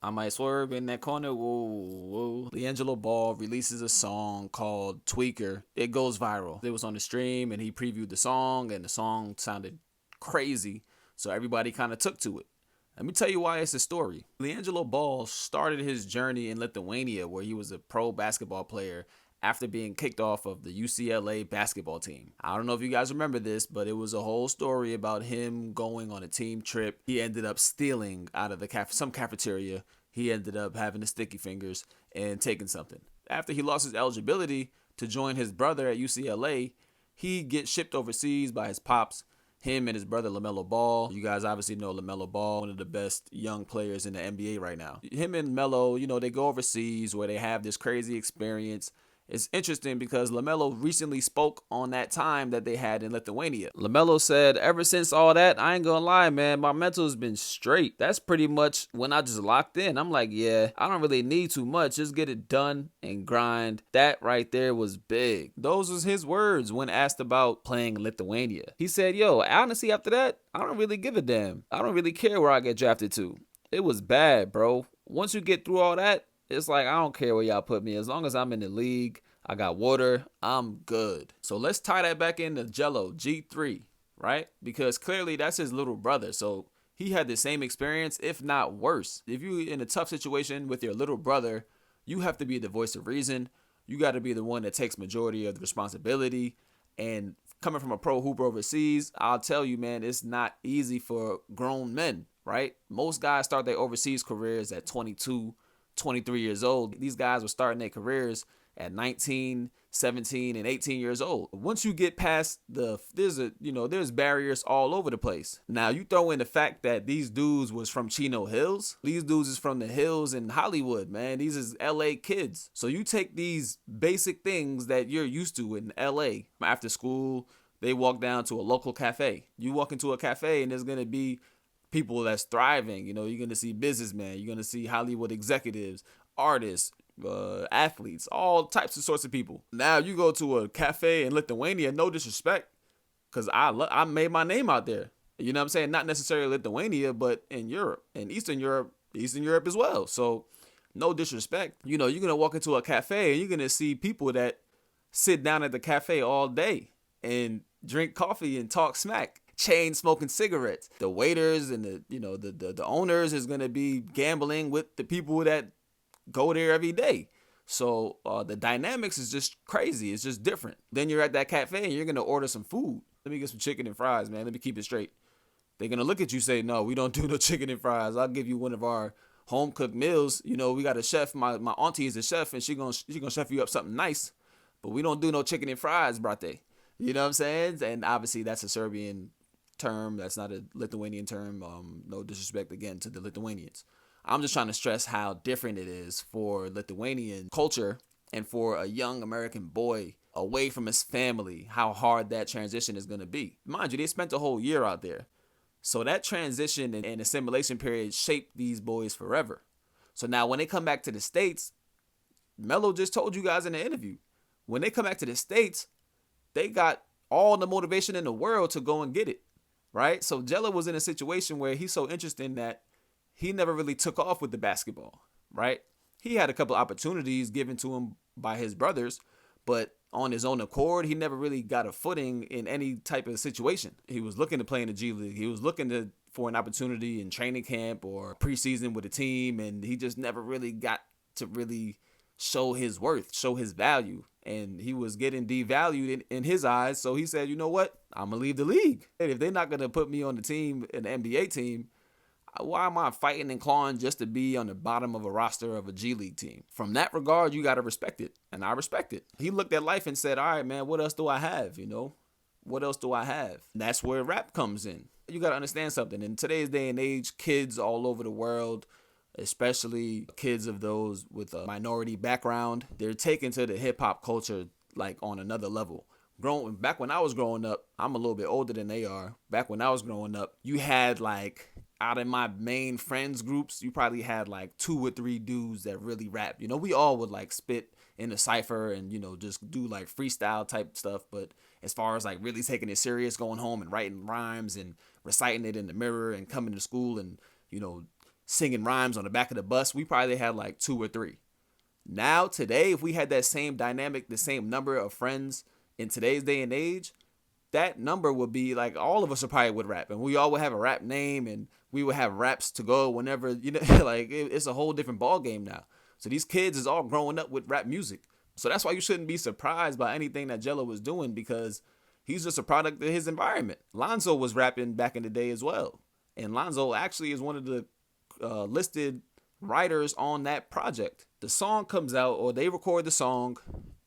I might swerve in that corner. Whoa, whoa. Gelo Ball releases a song called Tweaker. It goes viral. It was on the stream and he previewed the song and the song sounded crazy. So everybody kind of took to it. Let me tell you why it's a story. LiAngelo Ball started his journey in Lithuania where he was a pro basketball player after being kicked off of the UCLA basketball team. I don't know if you guys remember this, but it was a whole story about him going on a team trip. He ended up stealing out of the some cafeteria. He ended up having the sticky fingers and taking something. After he lost his eligibility to join his brother at UCLA, he gets shipped overseas by his pops. Him and his brother LaMelo Ball. You guys obviously know LaMelo Ball, one of the best young players in the NBA right now. Him and Melo, they go overseas where they have this crazy experience. It's interesting because LaMelo recently spoke on that time that they had in Lithuania. LaMelo said, ever since all that, I ain't gonna lie, man, my mental's been straight. That's pretty much when I just locked in. I'm like, yeah, I don't really need too much. Just get it done and grind. That right there was big. Those was his words when asked about playing in Lithuania. He said, yo, honestly, after that, I don't really give a damn. I don't really care where I get drafted to. It was bad, bro. Once you get through all that, it's like, I don't care where y'all put me. As long as I'm in the league, I got water, I'm good. So let's tie that back into Gelo, G3, right? Because clearly that's his little brother. So he had the same experience, if not worse. If you're in a tough situation with your little brother, you have to be the voice of reason. You got to be the one that takes majority of the responsibility. And coming from a pro hooper overseas, I'll tell you, man, it's not easy for grown men, right? Most guys start their overseas careers at 22, 23 years old. These guys were starting their careers at 19, 17, and 18 years old. Once you get past there's barriers all over the place. Now you throw in the fact that these dudes was from Chino Hills. These dudes is from the hills in Hollywood, man. These is LA kids. So you take these basic things that you're used to in LA. After school, they walk down to a local cafe. You walk into a cafe and there's gonna be people that's thriving. You're gonna see businessmen. You're gonna see Hollywood executives, artists, athletes, all types of sorts of people. Now you go to a cafe in Lithuania, no disrespect, because I made my name out there. You know what I'm saying? Not necessarily Lithuania, but in Europe and Eastern Europe as well. So no disrespect. You're gonna walk into a cafe and you're gonna see people that sit down at the cafe all day and drink coffee and talk smack, chain smoking cigarettes. The waiters and the owners is gonna be gambling with the people that go there every day. So the dynamics is just crazy. It's just different. Then you're at that cafe and you're gonna order some food. Let me get some chicken and fries, man. Let me keep it straight. They're gonna look at you and say, no, we don't do no chicken and fries. I'll give you one of our home cooked meals. We got a chef. My auntie is a chef, and she gonna chef you up something nice. But we don't do no chicken and fries, brate. You know what I'm saying? And obviously that's a Serbian term. That's not a Lithuanian term. No disrespect again to the Lithuanians. I'm just trying to stress how different it is for Lithuanian culture and for a young American boy away from his family, how hard that transition is going to be. Mind you, they spent a whole year out there. So that transition and assimilation period shaped these boys forever. So now when they come back to the States, Melo just told you guys in the interview, when they come back to the States, they got all the motivation in the world to go and get it, right? So Gelo was in a situation where he's so interesting that he never really took off with the basketball, right? He had a couple opportunities given to him by his brothers, but on his own accord, he never really got a footing in any type of situation. He was looking to play in the G League. He was looking for an opportunity in training camp or preseason with a team, and he just never really got to really show his worth, show his value. And he was getting devalued in his eyes, so he said, you know what? I'm going to leave the league. If they're not going to put me on the team, an NBA team, why am I fighting and clawing just to be on the bottom of a roster of a G League team? From that regard, you got to respect it. And I respect it. He looked at life and said, all right, man, what else do I have? What else do I have? And that's where rap comes in. You got to understand something. In today's day and age, kids all over the world, especially kids of those with a minority background, they're taken to the hip hop culture like on another level. Back when I was growing up, I'm a little bit older than they are. Back when I was growing up, you had like, out of my main friends groups, you probably had like 2 or 3 dudes that really rap. We all would like spit in a cipher and, just do like freestyle type stuff. But as far as like really taking it serious, going home and writing rhymes and reciting it in the mirror and coming to school and, singing rhymes on the back of the bus. We probably had like 2 or 3. Now, today, if we had that same dynamic, the same number of friends in today's day and age, that number would be like all of us probably would rap, and we all would have a rap name, and we would have raps to go whenever, like it's a whole different ball game now. So these kids is all growing up with rap music. So that's why you shouldn't be surprised by anything that Gelo was doing, because he's just a product of his environment. Lonzo was rapping back in the day as well, and Lonzo actually is one of the listed writers on that project. The song comes out, or they record the song,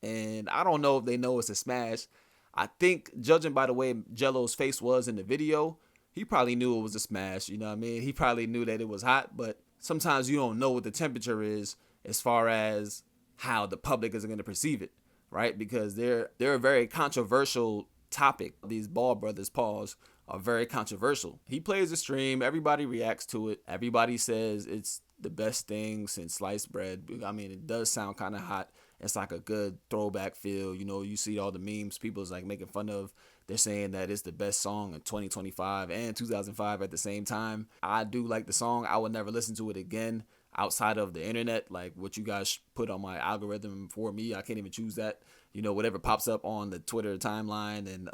and I don't know if they know it's a smash. I think, judging by the way Gelo's face was in the video, he probably knew it was a smash. You know what I mean? He probably knew that it was hot, but sometimes you don't know what the temperature is as far as how the public is going to perceive it, right? Because they're a very controversial topic. These Ball brothers, pause, are very controversial. He plays the stream. Everybody reacts to it. Everybody says it's the best thing since sliced bread. I mean, it does sound kind of hot. It's like a good throwback feel. You know, you see all the memes people's like making fun of. They're saying that it's the best song in 2025 and 2005 at the same time. I do like the song. I would never listen to it again outside of the internet, like what you guys put on my algorithm for me. I can't even choose that. You know, whatever pops up on the Twitter timeline and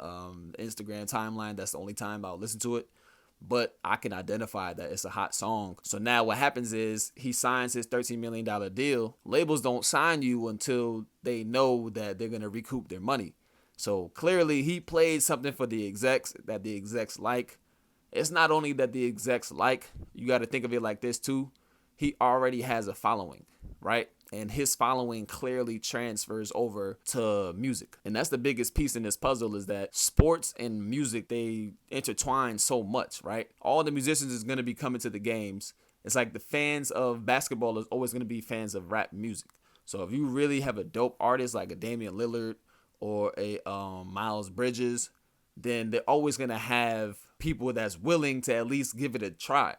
Instagram timeline, that's the only time I'll listen to it. But I can identify that it's a hot song. So now what happens is he signs his $13 million deal. Labels don't sign you until they know that they're going to recoup their money. So clearly he played something for the execs that the execs like. It's not only that the execs like, you got to think of it like this too. He already has a following, right? And his following clearly transfers over to music. And that's the biggest piece in this puzzle, is that sports and music, they intertwine so much, right? All the musicians is going to be coming to the games. It's like the fans of basketball is always going to be fans of rap music. So if you really have a dope artist like a Damian Lillard or a Miles Bridges, then they're always going to have people that's willing to at least give it a try.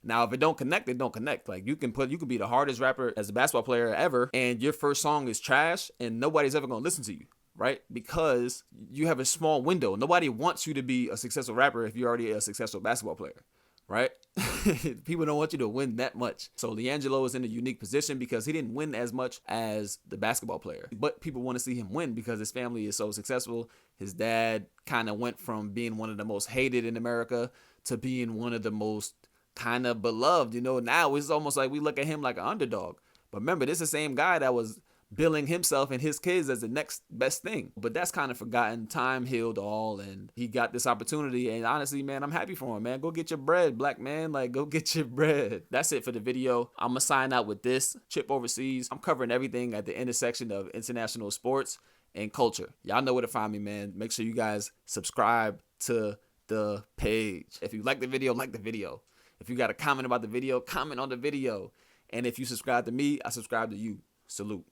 Now, if it don't connect, it don't connect. Like you can be the hardest rapper as a basketball player ever, and your first song is trash, and nobody's ever gonna listen to you, right? Because you have a small window. Nobody wants you to be a successful rapper if you're already a successful basketball player, right? People don't want you to win that much. So LiAngelo is in a unique position because he didn't win as much as the basketball player, but people want to see him win because his family is so successful. His dad kind of went from being one of the most hated in America to being one of the most kind of beloved. You know, now it's almost like we look at him like an underdog. But remember, this is the same guy that was billing himself and his kids as the next best thing. But that's kind of forgotten. Time healed all, and he got this opportunity. And honestly, man, I'm happy for him, man. Go get your bread, black man. Like, go get your bread. That's it for the video. I'm going to sign out with this. Chip Overseas. I'm covering everything at the intersection of international sports and culture. Y'all know where to find me, man. Make sure you guys subscribe to the page. If you like the video, like the video. If you got a comment about the video, comment on the video. And if you subscribe to me, I subscribe to you. Salute.